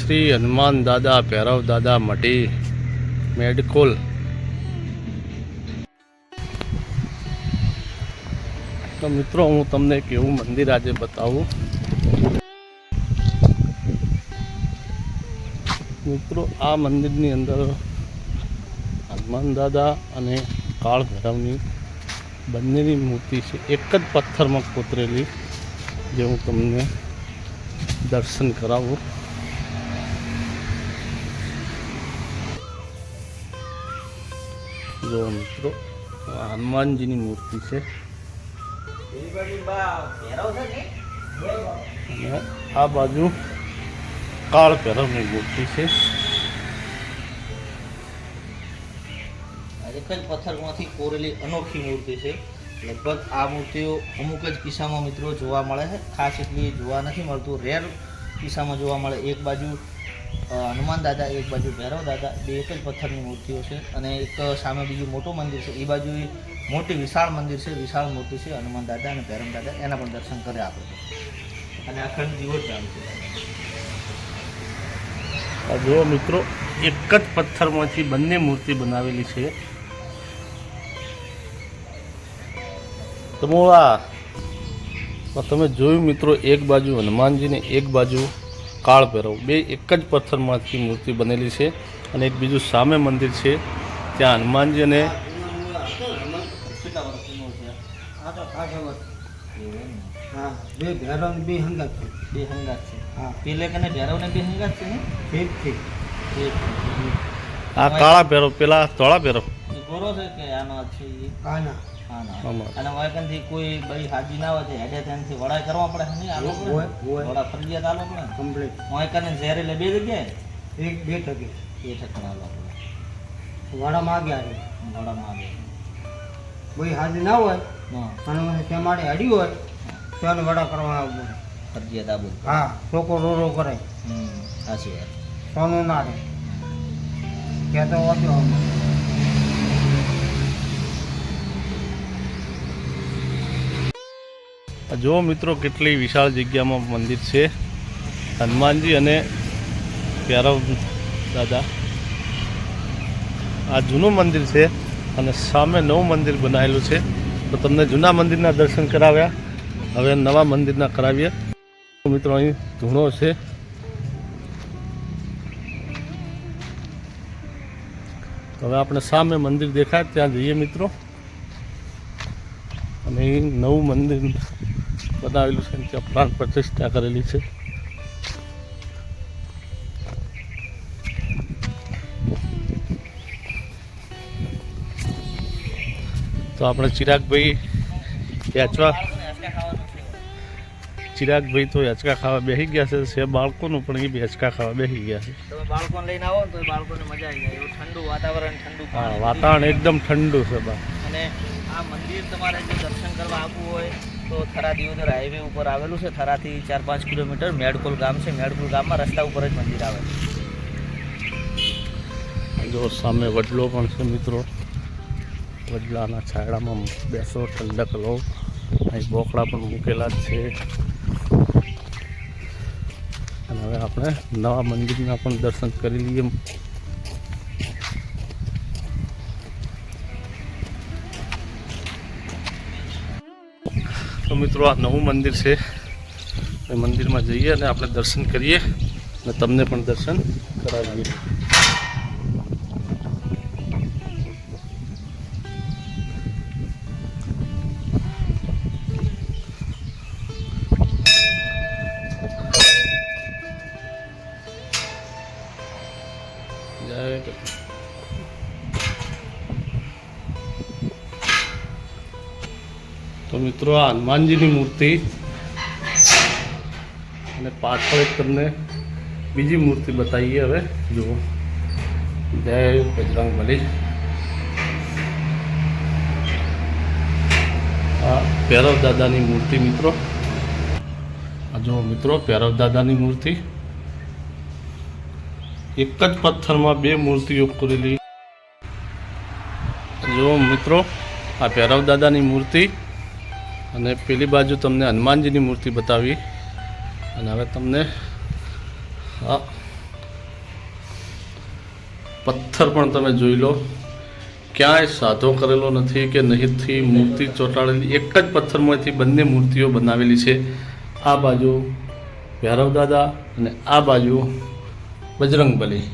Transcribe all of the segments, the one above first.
શ્રી હનુમાન દાદા ભૈરવ દાદા મઢી મેડકોલ। તો મિત્રો હું તમને એક એવું મંદિર આજે બતાવું। મિત્રો આ મંદિરની અંદર હનુમાન દાદા અને કાળ ભૈરવની બંનેની મૂર્તિ છે, એક જ પથ્થરમાં કોતરેલી, જે હું તમને દર્શન કરાવું। જો મિત્રો હનુમાનજીની મૂર્તિ છે અને આ બાજુ કાળ ભૈરવની મૂર્તિ છે। એક જ પથ્થરમાંથી કોરેલી અનોખી મૂર્તિ છે। લગભગ આ મૂર્તિઓ અમુક જ કિસ્સામાં મિત્રો જોવા મળે છે, ખાસ એટલી જોવા નથી મળતું, રેર કિસ્સામાં જોવા મળે। એક બાજુ હનુમાન દાદા, એક બાજુ ભૈરવ દાદા, બે એક જ પથ્થરની મૂર્તિઓ છે। અને એક સામે બીજું મોટું મંદિર છે, એ બાજુ મોટી વિશાળ મંદિર છે, વિશાળ મૂર્તિ છે હનુમાન દાદા અને ભૈરવ દાદા, એના પણ દર્શન કરે આપણે। અને અખંડ દિવસ ચાલુ છે। જો મિત્રો એક જ પથ્થરમાંથી બંને મૂર્તિ બનાવેલી છે। તમે જોયું મિત્રો, એક બાજુ હનુમાનજી ને એક બાજુ કાળ ભૈરવ, બે એક જ પથ્થરમાંથી મૂર્તિ બનેલી છે। અને એક બીજું સામે મંદિર છે, ત્યાં હનુમાનજી અને બે ભૈરવ બે હંગાત છે, બે હંગાત છે। હા, પેલે કને ભૈરવ ને બે હંગાત છે ને, ઠીક ઠીક। આ કાળા ભૈરવ, પેલા ધોળા ભૈરવ ગોરો છે કે આનો છે એ કાના। અને વાયકનથી કોઈ ભાઈ હાજી ના હોય તો હેડે ત્યાંથી વડા કરવા પડે ને, આલો પડે વડા ફરજિયાત આલો પડે કમ્પ્લીટ। વાયકને ઝેરે લે બે જગ્યાએ એક બે ટકે એ ઠકણા આલો પડે, વડા માગ્યા છે, વડા માગે કોઈ હાજી ના હોય અને તે માડે હડી હોય તો એને વડા કરવા આવવું ફરજિયાત આવું। હા, લોકો રો કરે। સાચી વાત, સોનું ના રહે કહેતો ઓછો। જો મિત્રો કેટલી વિશાળ જગ્યામાં મંદિર છે, હનુમાનજી અને ભૈરવ દાદા। આ જૂનું મંદિર છે અને સામે નવું મંદિર બનાવેલું છે। તો તમને જૂના મંદિરના દર્શન કરાવ્યા, હવે નવા મંદિરના કરાવીએ। મિત્રો અહીં ધૂણો છે, હવે આપણે સામે મંદિર દેખાય ત્યાં જઈએ મિત્રો। અને એ નવું મંદિર બનાવેલું છે, ત્યાં પ્રાણ પ્રતિષ્ઠા કરેલી છે। તો આપણે ચિરાગભાઈ તો હેચકા ખાવા બેસી ગયા છે બાળકોનું પણ એ બી હેચકા ખાવા બેસી ગયા છે। તમે બાળકોને લઈને આવો ને તો બાળકોને મજા આવી જાય, એવું ઠંડુ વાતાવરણ, ઠંડુ હા, વાતાવરણ એકદમ ઠંડુ છે બા। અને આ મંદિર તમારે જો દર્શન કરવા આવવું હોય તો થરા દિયોદર હાઈવે ઉપર આવેલું છે, થરાથી 4-5 કિલોમીટર મેડકોલ ગામ છે। મેડકોલ ગામમાં રસ્તા ઉપર જ મંદિર આવે છે। જો સામે વડલો પણ છે મિત્રો, વડલાના છાયડામાં બેસો, ઠંડક લો। અહીં બોકડા પણ મૂકેલા જ છે। અને હવે આપણે નવા મંદિરના પણ દર્શન કરી લઈએ। તો મિત્રો આ નવું મંદિર છે, એ મંદિરમાં જઈએ અને આપણે દર્શન કરીએ અને તમને પણ દર્શન કરાવીએ। તો મિત્રો આ હનુમાનજીની મૂર્તિ અને પાછળ એક તમને બીજી મૂર્તિ બતાવીએ। હવે જુઓ, જય બજરંગબલી। આ ભૈરવ દાદાની મૂર્તિ મિત્રો, આ જુઓ મિત્રો ભૈરવ દાદાની મૂર્તિ, એક જ પથ્થરમાં બે મૂર્તિઓ કોરેલી। જુઓ મિત્રો આ ભૈરવ દાદાની મૂર્તિ અને પેલી બાજુ તમને હનુમાનજીની મૂર્તિ બતાવી। અને હવે તમને પથ્થર પણ તમે જોઈ લો, ક્યાંય સાધો કરેલો નથી કે નહીંથી મૂર્તિ ચોંટાડેલી, એક જ પથ્થરમાંથી બંને મૂર્તિઓ બનાવેલી છે. આ બાજુ ભૈરવ દાદા અને આ બાજુ બજરંગબલી,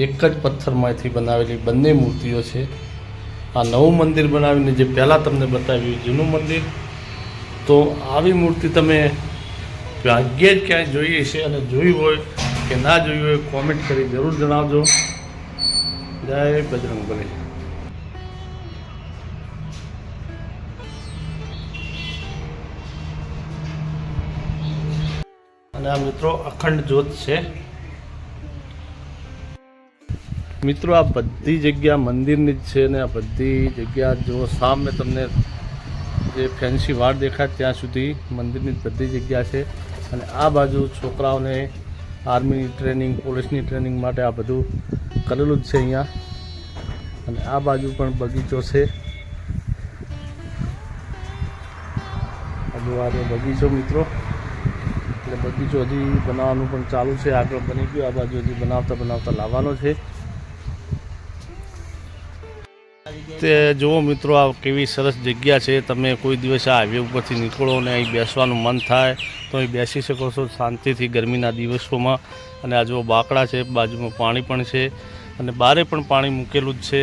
એક જ પથ્થરમાંથી બનાવેલી બંને મૂર્તિઓ છે. આ નવું મંદિર બનાવીને જે પહેલાં તમને બતાવ્યું જૂનું મંદિર, તો આવી મૂર્તિ તમે ભાગ્યે જ ક્યાંય જોઈએ છે, અને જોઈ હોય કે ના જોઈ હોય કોમેન્ટ કરી જરૂર જણાવજો. જય બજરંગબલી. અને આ મિત્રો અખંડ જ્યોત છે. મિત્રો આ બધી જગ્યા મંદિરની જ છે, ને આ બધી જગ્યા જો સામે તમને જે ફેન્સી વાડ દેખાય ત્યાં સુધી મંદિરની બધી જગ્યા છે. અને આ બાજુ છોકરાઓને આર્મીની ટ્રેનિંગ, પોલીસની ટ્રેનિંગ માટે આ બધું કરેલું જ છે અહીંયા. અને આ બાજુ પણ બગીચો છે. આ બગીચો મિત્રો, એટલે બગીચો હજી બનાવવાનું પણ ચાલુ છે. આગળ બની ગયું, આ બાજુ હજી બનાવતા લાવવાનો છે. તે જુઓ મિત્રો, આ કેવી સરસ જગ્યા છે. તમે કોઈ દિવસ આ હાઈવે ઉપરથી નીકળો ને અહીં બેસવાનું મન થાય તો અહીં બેસી શકો છો શાંતિથી ગરમીના દિવસોમાં. અને આ જુઓ બાકડા છે, બાજુમાં પાણી પણ છે, અને બારે પણ પાણી મૂકેલું જ છે.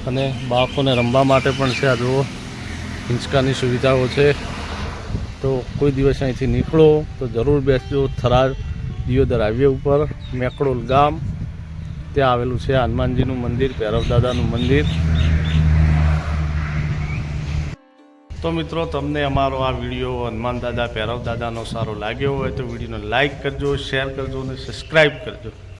અને બાળકોને રમવા માટે પણ છે. આ જુઓ હિંચકાની સુવિધાઓ છે. તો કોઈ દિવસ અહીંથી નીકળો તો જરૂર બેસજો. થરાદ દિયોદર હાઈવે ઉપર મેકડોલ ગામ, ત્યાં આવેલું છે હનુમાનજીનું મંદિર, ભૈરવ દાદાનું મંદિર. તો મિત્રો, તમને અમારો આ વિડીયો હનુમાન દાદા, ભૈરવ દાદાનો સારો લાગ્યો હોય તો વિડીયોને લાઈક કરજો, શેર કરજો અને સબસ્ક્રાઈબ કરજો.